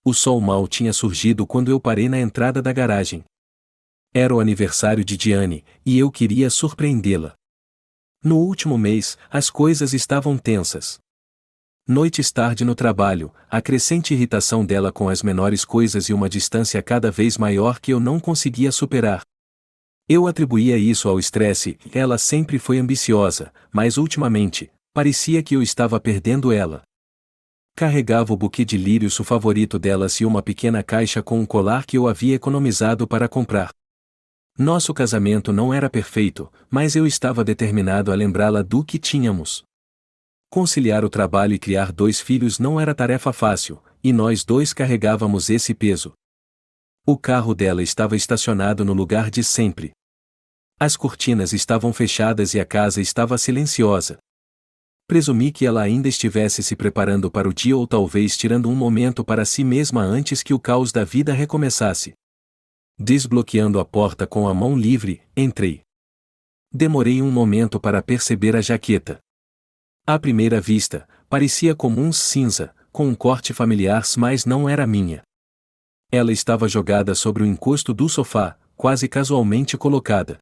O sol mal tinha surgido quando eu parei na entrada da garagem. Era o aniversário de Diane, e eu queria surpreendê-la. No último mês, as coisas estavam tensas. Noites tarde no trabalho, a crescente irritação dela com as menores coisas e uma distância cada vez maior que eu não conseguia superar. Eu atribuía isso ao estresse. Ela sempre foi ambiciosa, mas ultimamente, parecia que eu estava perdendo ela. Carregava o buquê de lírios o favorito delas e uma pequena caixa com um colar que eu havia economizado para comprar. Nosso casamento não era perfeito, mas eu estava determinado a lembrá-la do que tínhamos. Conciliar o trabalho e criar 2 filhos não era tarefa fácil, e nós 2 carregávamos esse peso. O carro dela estava estacionado no lugar de sempre. As cortinas estavam fechadas e a casa estava silenciosa. Presumi que ela ainda estivesse se preparando para o dia ou talvez tirando um momento para si mesma antes que o caos da vida recomeçasse. Desbloqueando a porta com a mão livre, entrei. Demorei um momento para perceber a jaqueta. À primeira vista, parecia comum cinza, com um corte familiar, mas não era minha. Ela estava jogada sobre o encosto do sofá, quase casualmente colocada.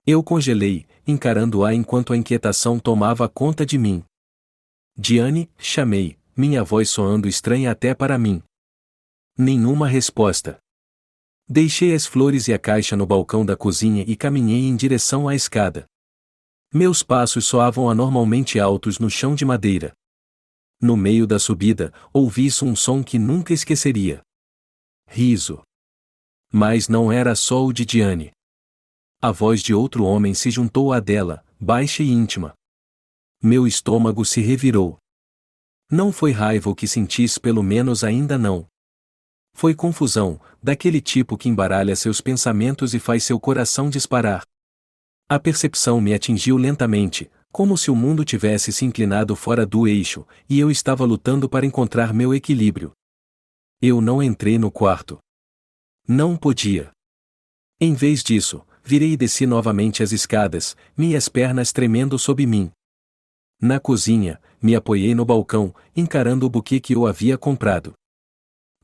Eu congelei, encarando-a enquanto a inquietação tomava conta de mim. Diane, chamei, minha voz soando estranha até para mim. Nenhuma resposta. Deixei as flores e a caixa no balcão da cozinha e caminhei em direção à escada. Meus passos soavam anormalmente altos no chão de madeira. No meio da subida, ouvi um som que nunca esqueceria. Riso. Mas não era só o de Diane. A voz de outro homem se juntou à dela, baixa e íntima. Meu estômago se revirou. Não foi raiva o que sentis, pelo menos ainda não. Foi confusão, daquele tipo que embaralha seus pensamentos e faz seu coração disparar. A percepção me atingiu lentamente, como se o mundo tivesse se inclinado fora do eixo, e eu estava lutando para encontrar meu equilíbrio. Eu não entrei no quarto. Não podia. Em vez disso, virei e desci novamente as escadas, minhas pernas tremendo sob mim. Na cozinha, me apoiei no balcão, encarando o buquê que eu havia comprado.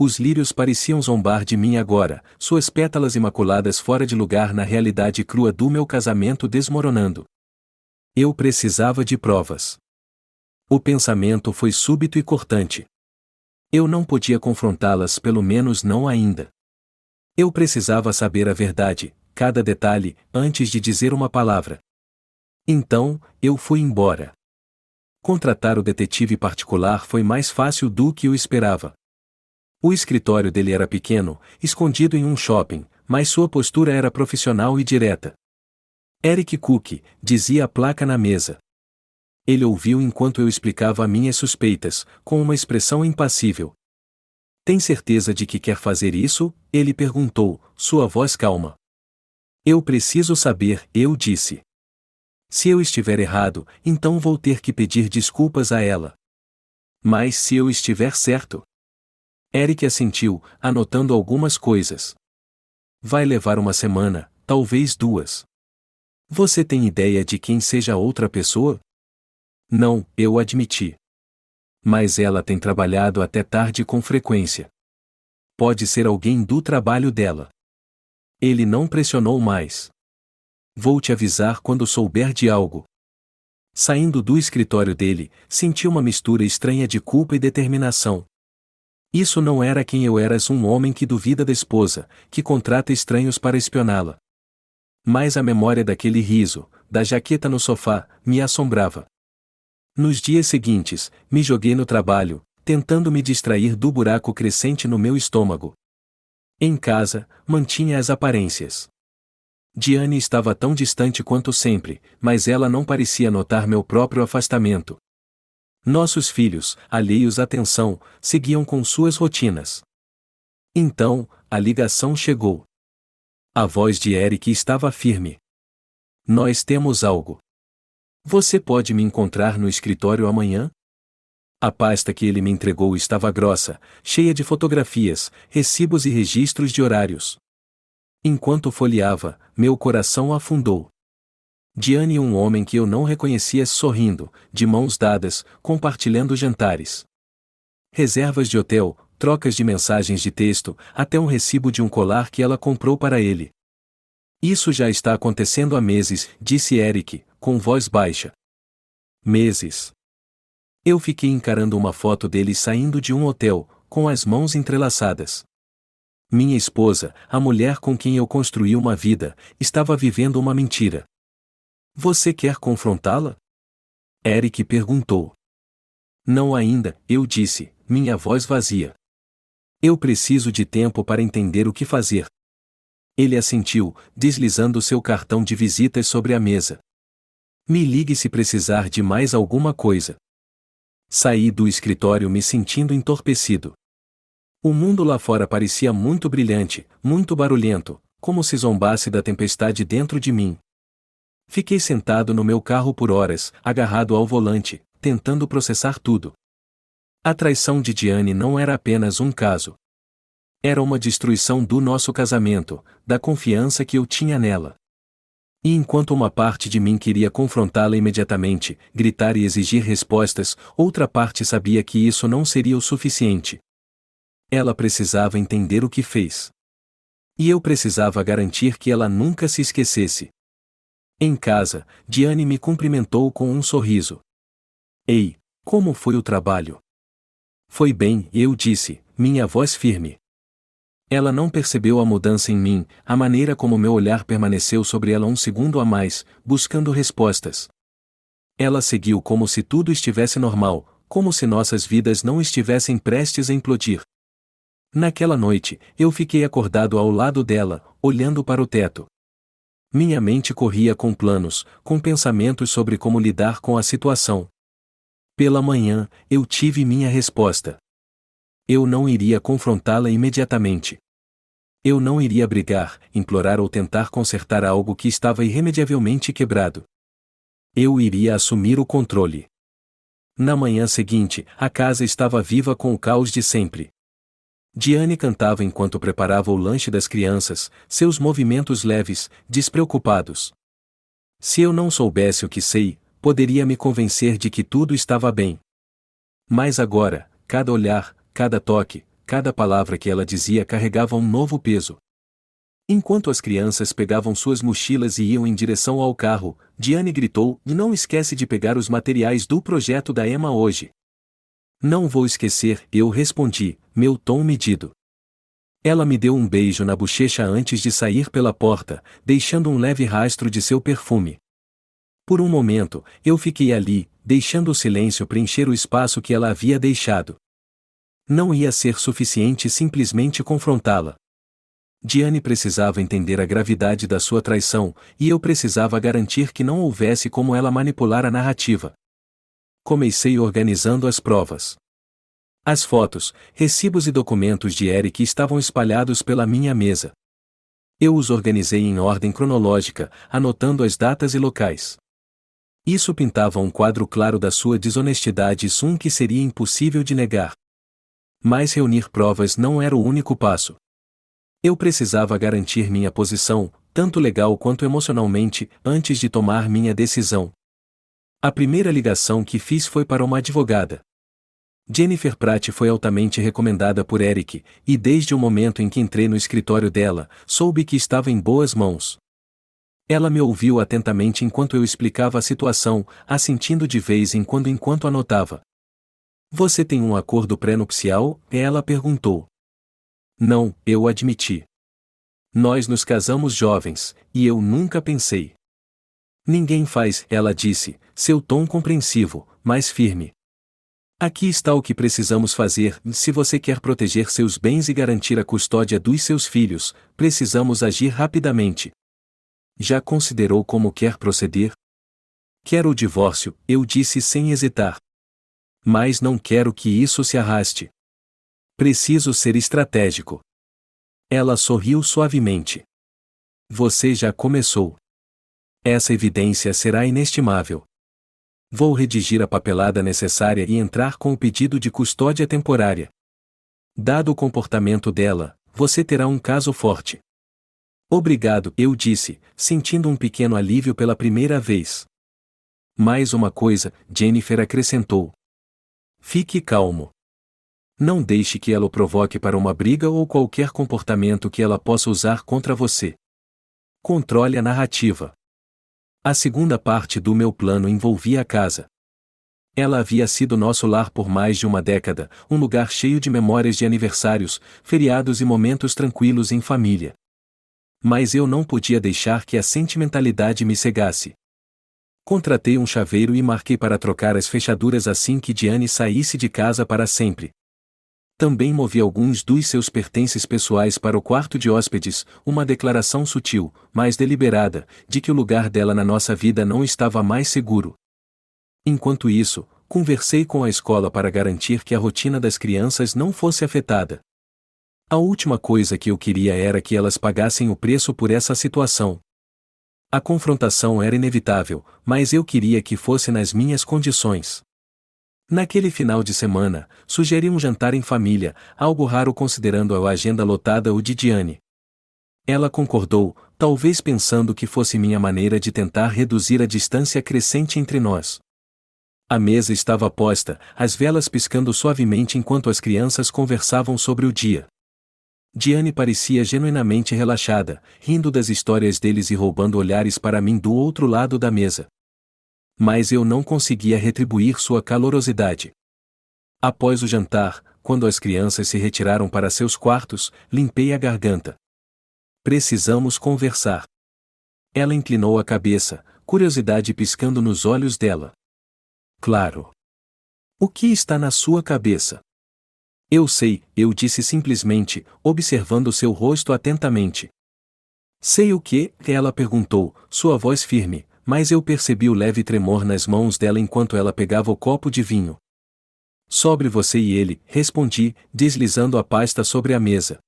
Os lírios pareciam zombar de mim agora, suas pétalas imaculadas fora de lugar na realidade crua do meu casamento desmoronando. Eu precisava de provas. O pensamento foi súbito e cortante. Eu não podia confrontá-las, pelo menos não ainda. Eu precisava saber a verdade, cada detalhe, antes de dizer uma palavra. Então, eu fui embora. Contratar o detetive particular foi mais fácil do que eu esperava. O escritório dele era pequeno, escondido em um shopping, mas sua postura era profissional e direta. Eric Cook, dizia a placa na mesa. Ele ouviu enquanto eu explicava minhas suspeitas, com uma expressão impassível. Tem certeza de que quer fazer isso? Ele perguntou, sua voz calma. Eu preciso saber, eu disse. Se eu estiver errado, então vou ter que pedir desculpas a ela. Mas se eu estiver certo? Eric assentiu, anotando algumas coisas. Vai levar uma semana, talvez 2. Você tem ideia de quem seja outra pessoa? Não, eu admiti. Mas ela tem trabalhado até tarde com frequência. Pode ser alguém do trabalho dela. Ele não pressionou mais. Vou te avisar quando souber de algo. Saindo do escritório dele, senti uma mistura estranha de culpa e determinação. Isso não era quem eu era, um homem que duvida da esposa, que contrata estranhos para espioná-la. Mas a memória daquele riso, da jaqueta no sofá, me assombrava. Nos dias seguintes, me joguei no trabalho, tentando me distrair do buraco crescente no meu estômago. Em casa, mantinha as aparências. Diane estava tão distante quanto sempre, mas ela não parecia notar meu próprio afastamento. Nossos filhos, alheios à atenção, seguiam com suas rotinas. Então, a ligação chegou. A voz de Eric estava firme. Nós temos algo. Você pode me encontrar no escritório amanhã? A pasta que ele me entregou estava grossa, cheia de fotografias, recibos e registros de horários. Enquanto folheava, meu coração afundou. Diane e um homem que eu não reconhecia sorrindo, de mãos dadas, compartilhando jantares. Reservas de hotel, trocas de mensagens de texto, até um recibo de um colar que ela comprou para ele. Isso já está acontecendo há meses, disse Eric, com voz baixa. Meses. Eu fiquei encarando uma foto dele saindo de um hotel, com as mãos entrelaçadas. Minha esposa, a mulher com quem eu construí uma vida, estava vivendo uma mentira. Você quer confrontá-la? Eric perguntou. Não ainda, eu disse, minha voz vazia. Eu preciso de tempo para entender o que fazer. Ele assentiu, deslizando seu cartão de visitas sobre a mesa. Me ligue se precisar de mais alguma coisa. Saí do escritório me sentindo entorpecido. O mundo lá fora parecia muito brilhante, muito barulhento, como se zombasse da tempestade dentro de mim. Fiquei sentado no meu carro por horas, agarrado ao volante, tentando processar tudo. A traição de Diane não era apenas um caso. Era uma destruição do nosso casamento, da confiança que eu tinha nela. E enquanto uma parte de mim queria confrontá-la imediatamente, gritar e exigir respostas, outra parte sabia que isso não seria o suficiente. Ela precisava entender o que fez. E eu precisava garantir que ela nunca se esquecesse. Em casa, Diane me cumprimentou com um sorriso. Ei, como foi o trabalho? Foi bem, eu disse, minha voz firme. Ela não percebeu a mudança em mim, a maneira como meu olhar permaneceu sobre ela um segundo a mais, buscando respostas. Ela seguiu como se tudo estivesse normal, como se nossas vidas não estivessem prestes a implodir. Naquela noite, eu fiquei acordado ao lado dela, olhando para o teto. Minha mente corria com planos, com pensamentos sobre como lidar com a situação. Pela manhã, eu tive minha resposta. Eu não iria confrontá-la imediatamente. Eu não iria brigar, implorar ou tentar consertar algo que estava irremediavelmente quebrado. Eu iria assumir o controle. Na manhã seguinte, a casa estava viva com o caos de sempre. Diane cantava enquanto preparava o lanche das crianças, seus movimentos leves, despreocupados. Se eu não soubesse o que sei, poderia me convencer de que tudo estava bem. Mas agora, cada olhar, cada toque, cada palavra que ela dizia carregava um novo peso. Enquanto as crianças pegavam suas mochilas e iam em direção ao carro, Diane gritou: "Não esquece de pegar os materiais do projeto da Emma hoje." "Não vou esquecer", eu respondi, meu tom medido. Ela me deu um beijo na bochecha antes de sair pela porta, deixando um leve rastro de seu perfume. Por um momento, eu fiquei ali, deixando o silêncio preencher o espaço que ela havia deixado. Não ia ser suficiente simplesmente confrontá-la. Diane precisava entender a gravidade da sua traição, e eu precisava garantir que não houvesse como ela manipular a narrativa. Comecei organizando as provas. As fotos, recibos e documentos de Eric estavam espalhados pela minha mesa. Eu os organizei em ordem cronológica, anotando as datas e locais. Isso pintava um quadro claro da sua desonestidade e um que seria impossível de negar. Mas reunir provas não era o único passo. Eu precisava garantir minha posição, tanto legal quanto emocionalmente, antes de tomar minha decisão. A primeira ligação que fiz foi para uma advogada. Jennifer Pratt foi altamente recomendada por Eric, e desde o momento em que entrei no escritório dela, soube que estava em boas mãos. Ela me ouviu atentamente enquanto eu explicava a situação, assentindo de vez em quando enquanto anotava. "Você tem um acordo pré-nupcial?" ela perguntou. "Não", eu admiti. "Nós nos casamos jovens, e eu nunca pensei." "Ninguém faz", ela disse, seu tom compreensivo, mas firme. "Aqui está o que precisamos fazer. Se você quer proteger seus bens e garantir a custódia dos seus filhos, precisamos agir rapidamente." "Já considerou como quer proceder?" "Quero o divórcio", eu disse sem hesitar. "Mas não quero que isso se arraste. Preciso ser estratégico." Ela sorriu suavemente. "Você já começou. Essa evidência será inestimável. Vou redigir a papelada necessária e entrar com o pedido de custódia temporária. Dado o comportamento dela, você terá um caso forte." "Obrigado", eu disse, sentindo um pequeno alívio pela primeira vez. "Mais uma coisa", Jennifer acrescentou. "Fique calmo. Não deixe que ela o provoque para uma briga ou qualquer comportamento que ela possa usar contra você. Controle a narrativa. A segunda parte do meu plano envolvia a casa. Ela havia sido nosso lar por mais de uma década, um lugar cheio de memórias de aniversários, feriados e momentos tranquilos em família. Mas eu não podia deixar que a sentimentalidade me cegasse. Contratei um chaveiro e marquei para trocar as fechaduras assim que Diane saísse de casa para sempre. Também movi alguns dos seus pertences pessoais para o quarto de hóspedes, uma declaração sutil, mas deliberada, de que o lugar dela na nossa vida não estava mais seguro. Enquanto isso, conversei com a escola para garantir que a rotina das crianças não fosse afetada. A última coisa que eu queria era que elas pagassem o preço por essa situação. A confrontação era inevitável, mas eu queria que fosse nas minhas condições. Naquele final de semana, sugeri um jantar em família, algo raro considerando a agenda lotada o de Diane. Ela concordou, talvez pensando que fosse minha maneira de tentar reduzir a distância crescente entre nós. A mesa estava posta, as velas piscando suavemente enquanto as crianças conversavam sobre o dia. Diane parecia genuinamente relaxada, rindo das histórias deles e roubando olhares para mim do outro lado da mesa. Mas eu não conseguia retribuir sua calorosidade. Após o jantar, quando as crianças se retiraram para seus quartos, limpei a garganta. Precisamos conversar. Ela inclinou a cabeça, curiosidade piscando nos olhos dela. Claro. O que está na sua cabeça? Eu sei, eu disse simplesmente, observando seu rosto atentamente. Sei o que? Ela perguntou, sua voz firme, mas eu percebi o leve tremor nas mãos dela enquanto ela pegava o copo de vinho. Sobre você e ele, respondi, deslizando a pasta sobre a mesa.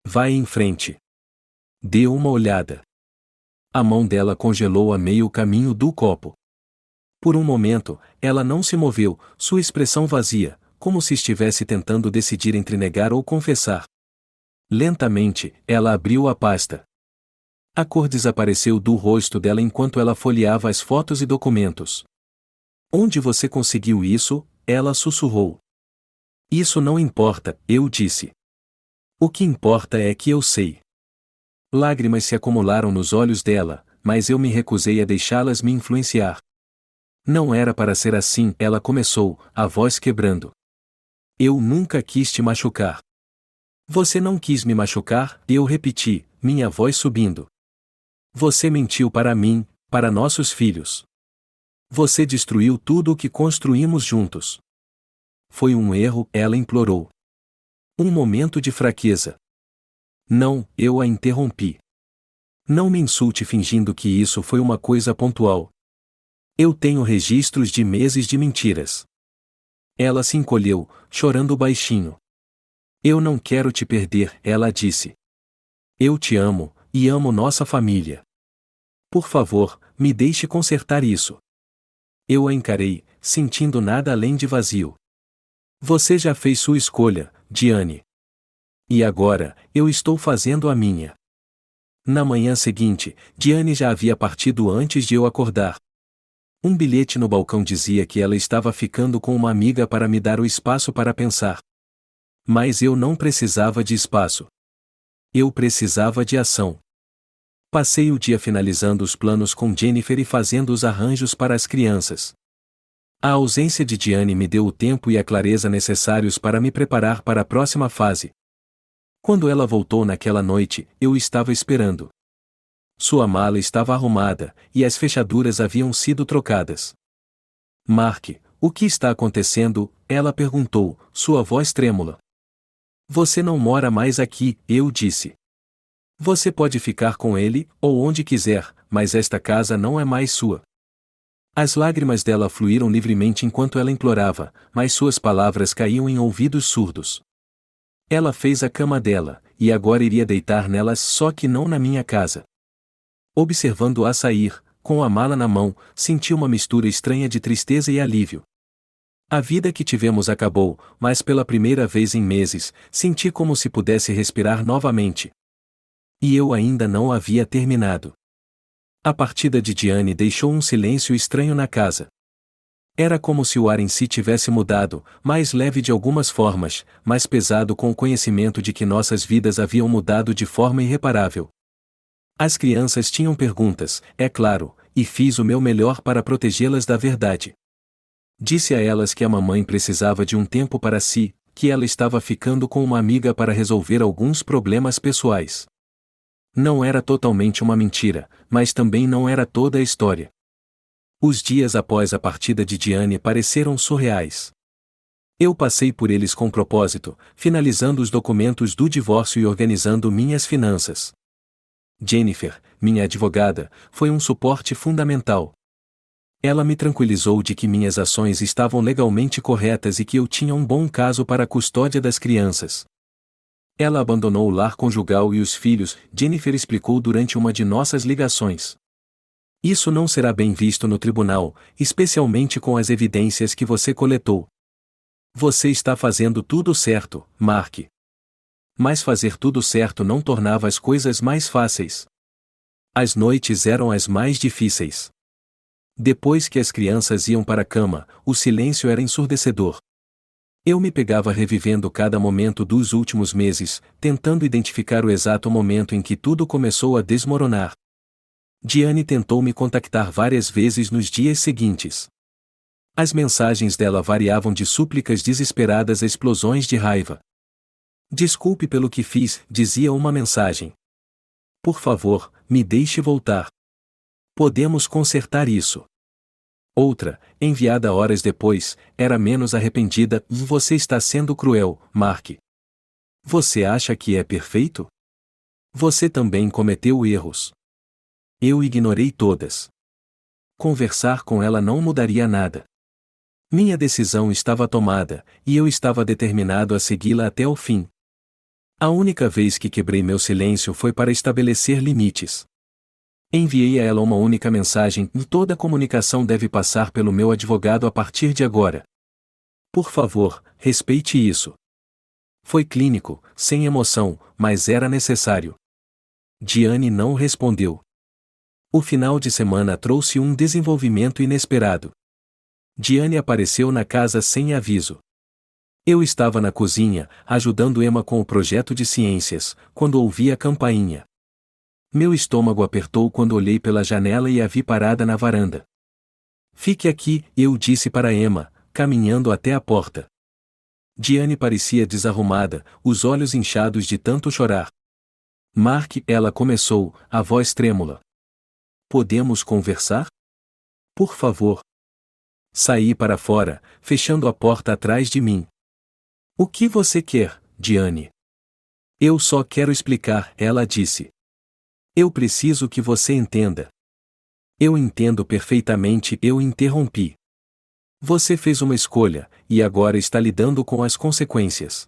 Vai em frente. Dê uma olhada. A mão dela congelou a meio caminho do copo. Por um momento, ela não se moveu, sua expressão vazia, como se estivesse tentando decidir entre negar ou confessar. Lentamente, ela abriu a pasta. A cor desapareceu do rosto dela enquanto ela folheava as fotos e documentos. Onde você conseguiu isso? Ela sussurrou. Isso não importa, eu disse. O que importa é que eu sei. Lágrimas se acumularam nos olhos dela, mas eu me recusei a deixá-las me influenciar. Não era para ser assim, ela começou, a voz quebrando. Eu nunca quis te machucar. Você não quis me machucar, eu repeti, minha voz subindo. Você mentiu para mim, para nossos filhos. Você destruiu tudo o que construímos juntos. Foi um erro, ela implorou. Um momento de fraqueza. Não, eu a interrompi. Não me insulte fingindo que isso foi uma coisa pontual. Eu tenho registros de meses de mentiras. Ela se encolheu, chorando baixinho. Eu não quero te perder, ela disse. Eu te amo, e amo nossa família. Por favor, me deixe consertar isso. Eu a encarei, sentindo nada além de vazio. Você já fez sua escolha, Diane. E agora, eu estou fazendo a minha. Na manhã seguinte, Diane já havia partido antes de eu acordar. Um bilhete no balcão dizia que ela estava ficando com uma amiga para me dar o espaço para pensar. Mas eu não precisava de espaço. Eu precisava de ação. Passei o dia finalizando os planos com Jennifer e fazendo os arranjos para as crianças. A ausência de Diane me deu o tempo e a clareza necessários para me preparar para a próxima fase. Quando ela voltou naquela noite, eu estava esperando. Sua mala estava arrumada, e as fechaduras haviam sido trocadas. Mark, o que está acontecendo? Ela perguntou, sua voz trêmula. Você não mora mais aqui, eu disse. Você pode ficar com ele, ou onde quiser, mas esta casa não é mais sua. As lágrimas dela fluíram livremente enquanto ela implorava, mas suas palavras caíam em ouvidos surdos. Ela fez a cama dela, e agora iria deitar nelas, só que não na minha casa. Observando-a sair, com a mala na mão, senti uma mistura estranha de tristeza e alívio. A vida que tivemos acabou, mas pela primeira vez em meses, senti como se pudesse respirar novamente. E eu ainda não havia terminado. A partida de Diane deixou um silêncio estranho na casa. Era como se o ar em si tivesse mudado, mais leve de algumas formas, mais pesado com o conhecimento de que nossas vidas haviam mudado de forma irreparável. As crianças tinham perguntas, é claro, e fiz o meu melhor para protegê-las da verdade. Disse a elas que a mamãe precisava de um tempo para si, que ela estava ficando com uma amiga para resolver alguns problemas pessoais. Não era totalmente uma mentira, mas também não era toda a história. Os dias após a partida de Diane pareceram surreais. Eu passei por eles com propósito, finalizando os documentos do divórcio e organizando minhas finanças. Jennifer, minha advogada, foi um suporte fundamental. Ela me tranquilizou de que minhas ações estavam legalmente corretas e que eu tinha um bom caso para a custódia das crianças. Ela abandonou o lar conjugal e os filhos, Jennifer explicou durante uma de nossas ligações. Isso não será bem visto no tribunal, especialmente com as evidências que você coletou. Você está fazendo tudo certo, Mark. Mas fazer tudo certo não tornava as coisas mais fáceis. As noites eram as mais difíceis. Depois que as crianças iam para a cama, o silêncio era ensurdecedor. Eu me pegava revivendo cada momento dos últimos meses, tentando identificar o exato momento em que tudo começou a desmoronar. Diane tentou me contactar várias vezes nos dias seguintes. As mensagens dela variavam de súplicas desesperadas a explosões de raiva. Desculpe pelo que fiz, dizia uma mensagem. Por favor, me deixe voltar. Podemos consertar isso. Outra, enviada horas depois, era menos arrependida. Você está sendo cruel, Mark. Você acha que é perfeito? Você também cometeu erros. Eu ignorei todas. Conversar com ela não mudaria nada. Minha decisão estava tomada, e eu estava determinado a segui-la até o fim. A única vez que quebrei meu silêncio foi para estabelecer limites. Enviei a ela uma única mensagem: toda a comunicação deve passar pelo meu advogado a partir de agora. Por favor, respeite isso. Foi clínico, sem emoção, mas era necessário. Diane não respondeu. O final de semana trouxe um desenvolvimento inesperado. Diane apareceu na casa sem aviso. Eu estava na cozinha, ajudando Emma com o projeto de ciências, quando ouvi a campainha. Meu estômago apertou quando olhei pela janela e a vi parada na varanda. Fique aqui, eu disse para Emma, caminhando até a porta. Diane parecia desarrumada, os olhos inchados de tanto chorar. Mark, ela começou, a voz trêmula. Podemos conversar? Por favor. Saí para fora, fechando a porta atrás de mim. O que você quer, Diane? Eu só quero explicar, ela disse. Eu preciso que você entenda. Eu entendo perfeitamente, eu interrompi. Você fez uma escolha, e agora está lidando com as consequências.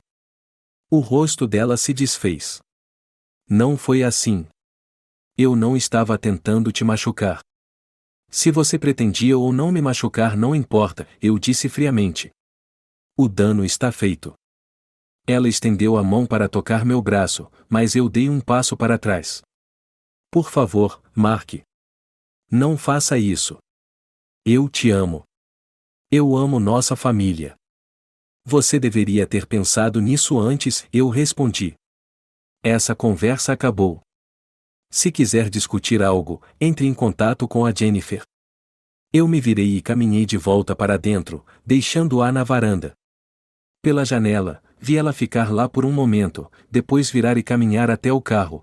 O rosto dela se desfez. Não foi assim. Eu não estava tentando te machucar. Se você pretendia ou não me machucar não importa, eu disse friamente. O dano está feito. Ela estendeu a mão para tocar meu braço, mas eu dei um passo para trás. Por favor, Mark. Não faça isso. Eu te amo. Eu amo nossa família. Você deveria ter pensado nisso antes, eu respondi. Essa conversa acabou. Se quiser discutir algo, entre em contato com a Jennifer. Eu me virei e caminhei de volta para dentro, deixando-a na varanda. Pela janela, vi ela ficar lá por um momento, depois virar e caminhar até o carro.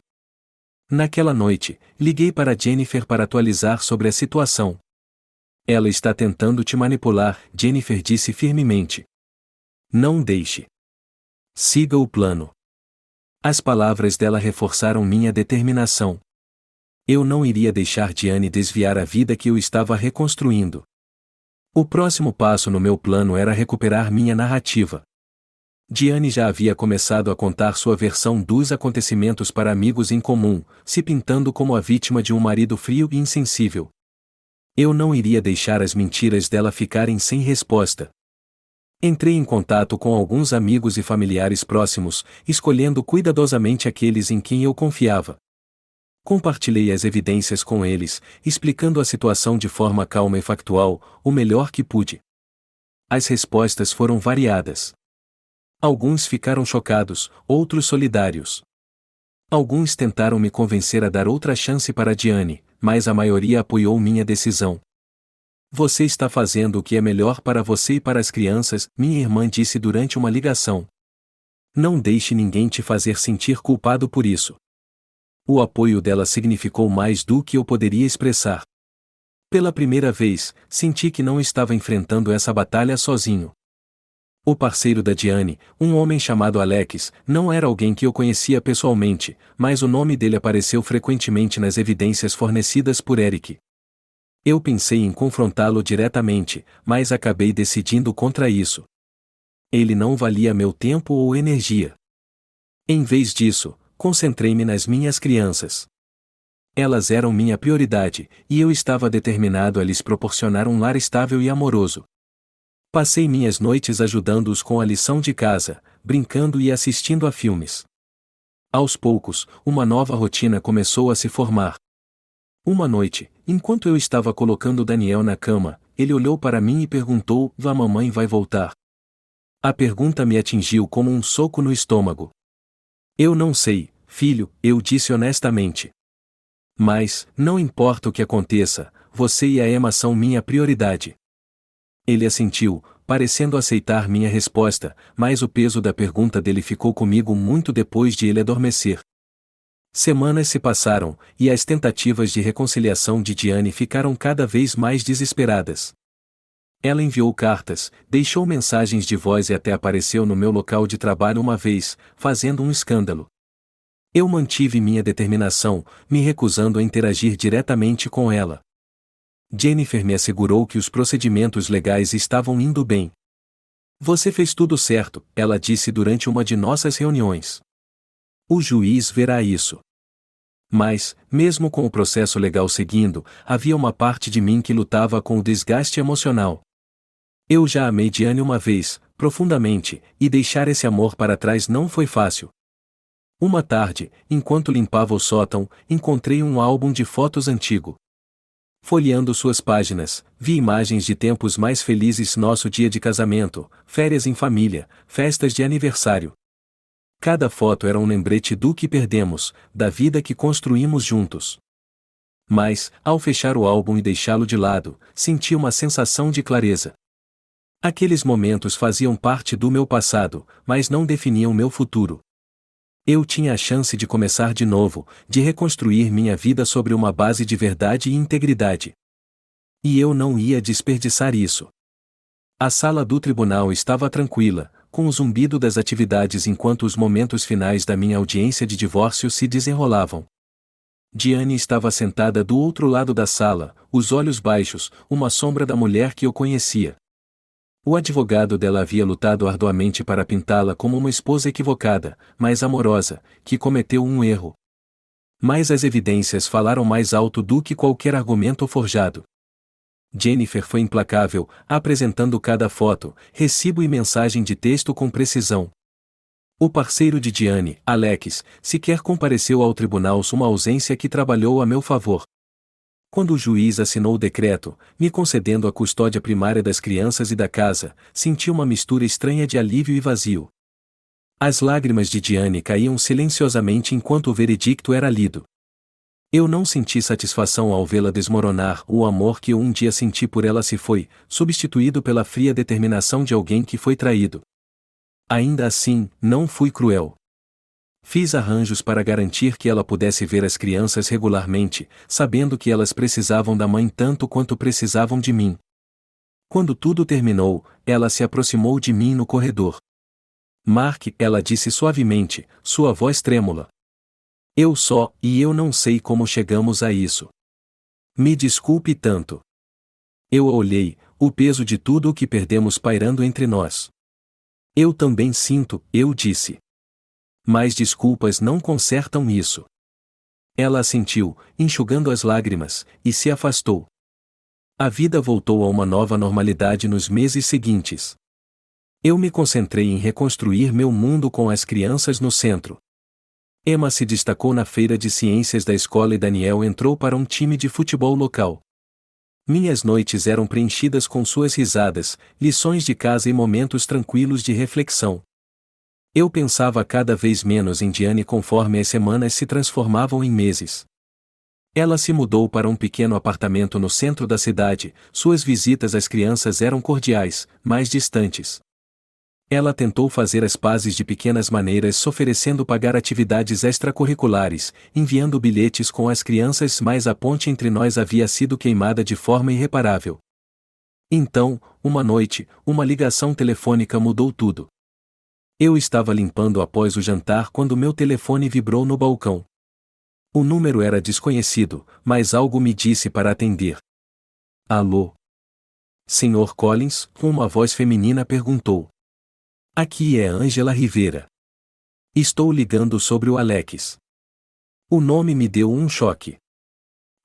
Naquela noite, liguei para Jennifer para atualizar sobre a situação. Ela está tentando te manipular, Jennifer disse firmemente. Não deixe. Siga o plano. As palavras dela reforçaram minha determinação. Eu não iria deixar Diane desviar a vida que eu estava reconstruindo. O próximo passo no meu plano era recuperar minha narrativa. Diane já havia começado a contar sua versão dos acontecimentos para amigos em comum, se pintando como a vítima de um marido frio e insensível. Eu não iria deixar as mentiras dela ficarem sem resposta. Entrei em contato com alguns amigos e familiares próximos, escolhendo cuidadosamente aqueles em quem eu confiava. Compartilhei as evidências com eles, explicando a situação de forma calma e factual, o melhor que pude. As respostas foram variadas. Alguns ficaram chocados, outros solidários. Alguns tentaram me convencer a dar outra chance para Diane, mas a maioria apoiou minha decisão. Você está fazendo o que é melhor para você e para as crianças, minha irmã disse durante uma ligação. Não deixe ninguém te fazer sentir culpado por isso. O apoio dela significou mais do que eu poderia expressar. Pela primeira vez, senti que não estava enfrentando essa batalha sozinho. O parceiro da Diane, um homem chamado Alex, não era alguém que eu conhecia pessoalmente, mas o nome dele apareceu frequentemente nas evidências fornecidas por Eric. Eu pensei em confrontá-lo diretamente, mas acabei decidindo contra isso. Ele não valia meu tempo ou energia. Em vez disso, concentrei-me nas minhas crianças. Elas eram minha prioridade, e eu estava determinado a lhes proporcionar um lar estável e amoroso. Passei minhas noites ajudando-os com a lição de casa, brincando e assistindo a filmes. Aos poucos, uma nova rotina começou a se formar. Uma noite, enquanto eu estava colocando Daniel na cama, ele olhou para mim e perguntou: "A mamãe vai voltar?" A pergunta me atingiu como um soco no estômago. Eu não sei, filho, eu disse honestamente. Mas, não importa o que aconteça, você e a Emma são minha prioridade. Ele assentiu, parecendo aceitar minha resposta, mas o peso da pergunta dele ficou comigo muito depois de ele adormecer. Semanas se passaram, e as tentativas de reconciliação de Diane ficaram cada vez mais desesperadas. Ela enviou cartas, deixou mensagens de voz e até apareceu no meu local de trabalho uma vez, fazendo um escândalo. Eu mantive minha determinação, me recusando a interagir diretamente com ela. Jennifer me assegurou que os procedimentos legais estavam indo bem. Você fez tudo certo, ela disse durante uma de nossas reuniões. O juiz verá isso. Mas, mesmo com o processo legal seguindo, havia uma parte de mim que lutava com o desgaste emocional. Eu já amei Diane uma vez, profundamente, e deixar esse amor para trás não foi fácil. Uma tarde, enquanto limpava o sótão, encontrei um álbum de fotos antigo. Folheando suas páginas, vi imagens de tempos mais felizes, nosso dia de casamento, férias em família, festas de aniversário. Cada foto era um lembrete do que perdemos, da vida que construímos juntos. Mas, ao fechar o álbum e deixá-lo de lado, senti uma sensação de clareza. Aqueles momentos faziam parte do meu passado, mas não definiam meu futuro. Eu tinha a chance de começar de novo, de reconstruir minha vida sobre uma base de verdade e integridade. E eu não ia desperdiçar isso. A sala do tribunal estava tranquila, com o zumbido das atividades enquanto os momentos finais da minha audiência de divórcio se desenrolavam. Diane estava sentada do outro lado da sala, os olhos baixos, uma sombra da mulher que eu conhecia. O advogado dela havia lutado arduamente para pintá-la como uma esposa equivocada, mas amorosa, que cometeu um erro. Mas as evidências falaram mais alto do que qualquer argumento forjado. Jennifer foi implacável, apresentando cada foto, recibo e mensagem de texto com precisão. O parceiro de Diane, Alex, sequer compareceu ao tribunal, uma ausência que trabalhou a meu favor. Quando o juiz assinou o decreto, me concedendo a custódia primária das crianças e da casa, senti uma mistura estranha de alívio e vazio. As lágrimas de Diane caíam silenciosamente enquanto o veredicto era lido. Eu não senti satisfação ao vê-la desmoronar, o amor que eu um dia senti por ela se foi, substituído pela fria determinação de alguém que foi traído. Ainda assim, não fui cruel. Fiz arranjos para garantir que ela pudesse ver as crianças regularmente, sabendo que elas precisavam da mãe tanto quanto precisavam de mim. Quando tudo terminou, ela se aproximou de mim no corredor. "Mark", ela disse suavemente, sua voz trêmula. E eu não sei como chegamos a isso. Me desculpe tanto." Eu a olhei, o peso de tudo o que perdemos pairando entre nós. "Eu também sinto", eu disse. "Mas desculpas não consertam isso." Ela assentiu, enxugando as lágrimas, e se afastou. A vida voltou a uma nova normalidade nos meses seguintes. Eu me concentrei em reconstruir meu mundo com as crianças no centro. Emma se destacou na feira de ciências da escola e Daniel entrou para um time de futebol local. Minhas noites eram preenchidas com suas risadas, lições de casa e momentos tranquilos de reflexão. Eu pensava cada vez menos em Diane conforme as semanas se transformavam em meses. Ela se mudou para um pequeno apartamento no centro da cidade, suas visitas às crianças eram cordiais, mas distantes. Ela tentou fazer as pazes de pequenas maneiras, oferecendo pagar atividades extracurriculares, enviando bilhetes com as crianças, mas a ponte entre nós havia sido queimada de forma irreparável. Então, uma noite, uma ligação telefônica mudou tudo. Eu estava limpando após o jantar quando meu telefone vibrou no balcão. O número era desconhecido, mas algo me disse para atender. Alô? Sr. Collins, uma voz feminina perguntou. Aqui é Ângela Rivera. Estou ligando sobre o Alex. O nome me deu um choque.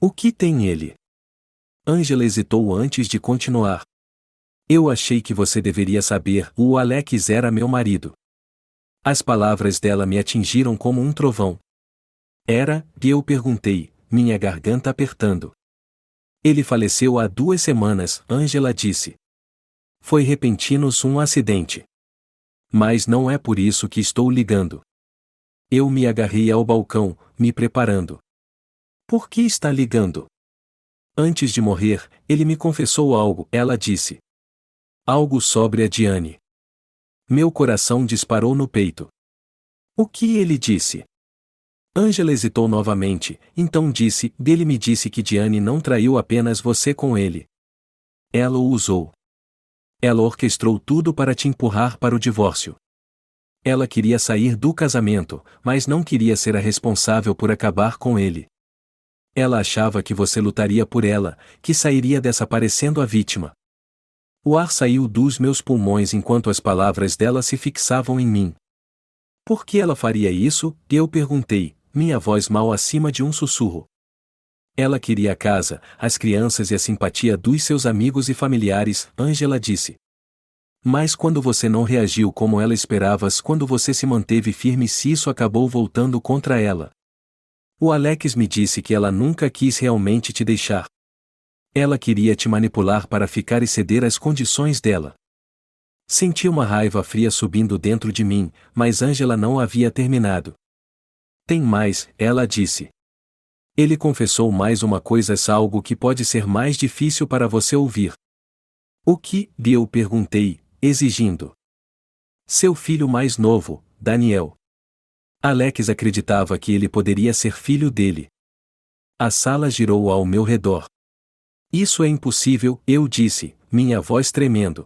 O que tem ele? Ângela hesitou antes de continuar. Eu achei que você deveria saber, o Alex era meu marido. As palavras dela me atingiram como um trovão. Era, e eu perguntei, minha garganta apertando. Ele faleceu há 2 semanas, Ângela disse. Foi repentino um acidente. Mas não é por isso que estou ligando. Eu me agarrei ao balcão, me preparando. Por que está ligando? Antes de morrer, ele me confessou algo, ela disse. Algo sobre a Diane. Meu coração disparou no peito. O que ele disse? Ângela hesitou novamente, então disse, ele me disse que Diane não traiu apenas você com ele. Ela o usou. Ela orquestrou tudo para te empurrar para o divórcio. Ela queria sair do casamento, mas não queria ser a responsável por acabar com ele. Ela achava que você lutaria por ela, que sairia dessa parecendo a vítima. O ar saiu dos meus pulmões enquanto as palavras dela se fixavam em mim. Por que ela faria isso? Eu perguntei, minha voz mal acima de um sussurro. Ela queria a casa, as crianças e a simpatia dos seus amigos e familiares, Ângela disse. Mas quando você não reagiu como ela esperava, quando você se manteve firme, se isso acabou voltando contra ela. O Alex me disse que ela nunca quis realmente te deixar. Ela queria te manipular para ficar e ceder às condições dela. Senti uma raiva fria subindo dentro de mim, mas Ângela não havia terminado. Tem mais, ela disse. Ele confessou mais uma coisa, algo que pode ser mais difícil para você ouvir. O que? Eu perguntei, exigindo. Seu filho mais novo, Daniel. Alex acreditava que ele poderia ser filho dele. A sala girou ao meu redor. Isso é impossível, eu disse, minha voz tremendo.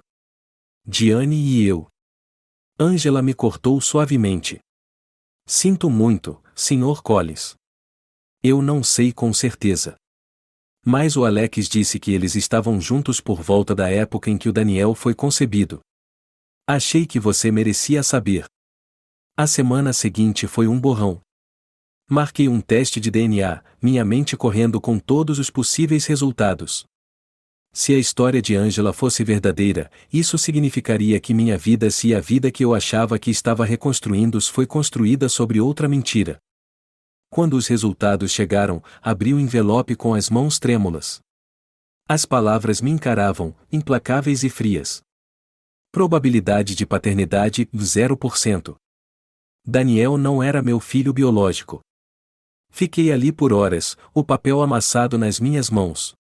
Diane e eu. Ângela me cortou suavemente. Sinto muito, Sr. Collins. Eu não sei com certeza. Mas o Alex disse que eles estavam juntos por volta da época em que o Daniel foi concebido. Achei que você merecia saber. A semana seguinte foi um borrão. Marquei um teste de DNA, minha mente correndo com todos os possíveis resultados. Se a história de Ângela fosse verdadeira, isso significaria que minha vida, se a vida que eu achava que estava reconstruindo foi construída sobre outra mentira. Quando os resultados chegaram, abri o envelope com as mãos trêmulas. As palavras me encaravam, implacáveis e frias. Probabilidade de paternidade, 0%. Daniel não era meu filho biológico. Fiquei ali por horas, o papel amassado nas minhas mãos.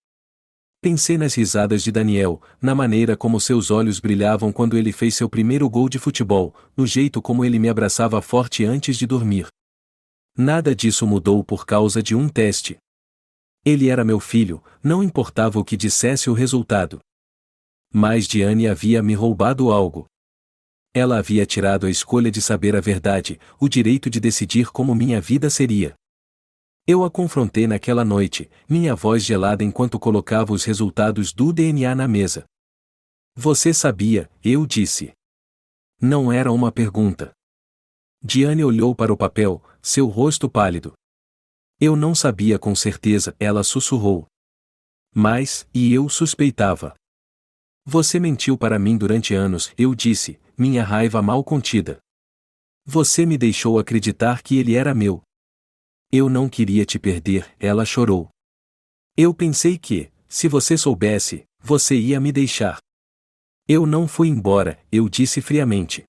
Pensei nas risadas de Daniel, na maneira como seus olhos brilhavam quando ele fez seu primeiro gol de futebol, no jeito como ele me abraçava forte antes de dormir. Nada disso mudou por causa de um teste. Ele era meu filho, não importava o que dissesse o resultado. Mas Diane havia me roubado algo. Ela havia tirado a escolha de saber a verdade, o direito de decidir como minha vida seria. Eu a confrontei naquela noite, minha voz gelada enquanto colocava os resultados do DNA na mesa. Você sabia, eu disse. Não era uma pergunta. Diane olhou para o papel, seu rosto pálido. Eu não sabia com certeza, ela sussurrou. Mas, e eu suspeitava. Você mentiu para mim durante anos, eu disse, minha raiva mal contida. Você me deixou acreditar que ele era meu. Eu não queria te perder, ela chorou. Eu pensei que, se você soubesse, você ia me deixar. Eu não fui embora, eu disse friamente.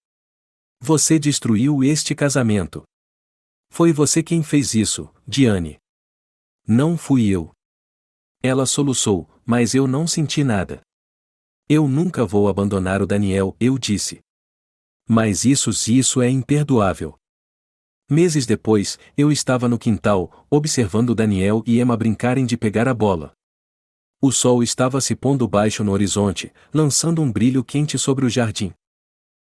Você destruiu este casamento. Foi você quem fez isso, Diane. Não fui eu. Ela soluçou, mas eu não senti nada. Eu nunca vou abandonar o Daniel, eu disse. Mas isso é imperdoável. Meses depois, eu estava no quintal, observando Daniel e Emma brincarem de pegar a bola. O sol estava se pondo baixo no horizonte, lançando um brilho quente sobre o jardim.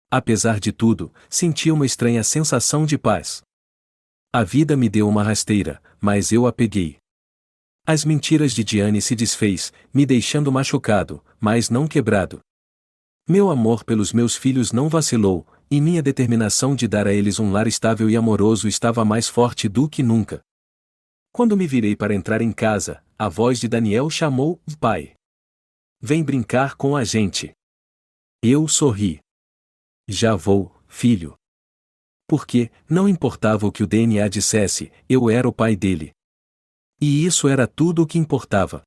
Apesar de tudo, senti uma estranha sensação de paz. A vida me deu uma rasteira, mas eu a peguei. As mentiras de Diane se desfez, me deixando machucado, mas não quebrado. Meu amor pelos meus filhos não vacilou, e minha determinação de dar a eles um lar estável e amoroso estava mais forte do que nunca. Quando me virei para entrar em casa, a voz de Daniel chamou: "Pai. Vem brincar com a gente." Eu sorri. "Já vou, filho." Porque, não importava o que o DNA dissesse, eu era o pai dele. E isso era tudo o que importava.